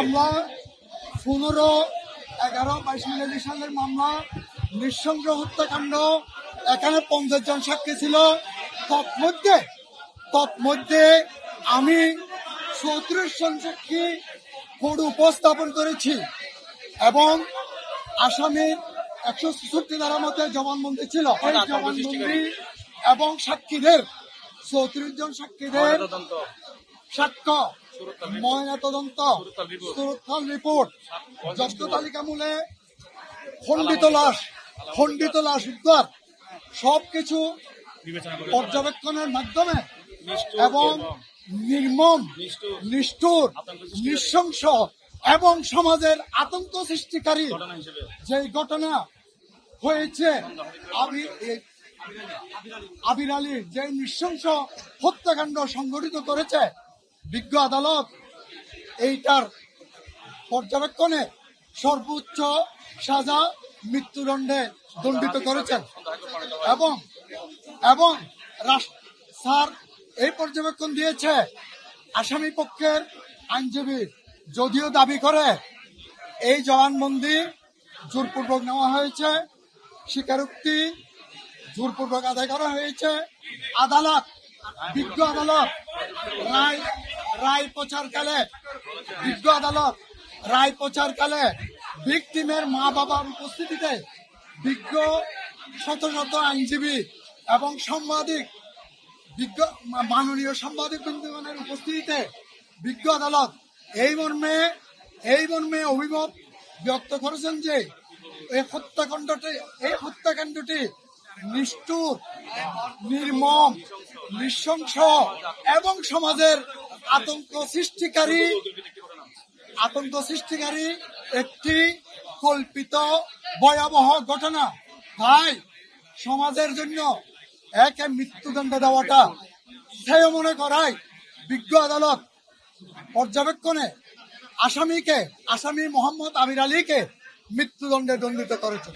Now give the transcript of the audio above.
মামলা 15-11-22 মিলাদি সালের মামলা, নৃশংস হত্যাকাণ্ড। এখানে 50 জন সাক্ষী ছিল। তৎমধ্যে আমি 34 জন সাক্ষী কোর্টে উপস্থাপন করেছি এবং আসামির 166 ধারা মতে জবানবন্দি ছিল। এই জবানবন্দি এবং সাক্ষীদের 34 জন সাক্ষীদের সাক্ষ্য, ময়নাতদন্ত, সুরতহাল রিপোর্ট, জব্দ তালিকামূলে খণ্ডিত লাশ উদ্ধার সবকিছু পর্যবেক্ষণের মাধ্যমে এবং নির্মম, নিষ্ঠুর, নৃশংস এবং সমাজের আতঙ্ক সৃষ্টিকারী যে ঘটনা হয়েছে, আবির আলীর যে নৃশংস হত্যাকাণ্ড সংঘটিত করেছে, বিজ্ঞ আদালত এইটার পর্যবেক্ষণে সর্বোচ্চ সাজা মৃত্যুদণ্ডে দণ্ডিত করেছেন এবং স্যার এই পর্যবেক্ষণ দিয়েছে আসামি পক্ষের আইনজীবী যদিও দাবি করে এই জবানবন্দি জোরপূর্বক নেওয়া হয়েছে, স্বীকারোক্তি জোরপূর্বক আদায় করা হয়েছে। বিজ্ঞ আদালত রায় প্রচারকালে ভিকটিমের মা বাবার উপস্থিতিতে বিজ্ঞ শত শত আইনজীবী এবং মাননীয় সাংবাদিক বৃন্দগণের উপস্থিতিতে বিজ্ঞ আদালত এই মর্মে অভিমত ব্যক্ত করেছেন যে এই হত্যাকাণ্ডটি নিষ্ঠুর, নির্মম, নৃশংস এবং সমাজের আতঙ্ক সৃষ্টিকারী একটি কল্পিত ভয়াবহ ঘটনা। তাই সমাজের জন্য একে মৃত্যুদণ্ড দেওয়াটা শ্রেয় মনে করায় বিজ্ঞ আদালত পর্যবেক্ষণে আসামি মোহাম্মদ আবির আলীকে মৃত্যুদণ্ডে দণ্ডিত করেছে।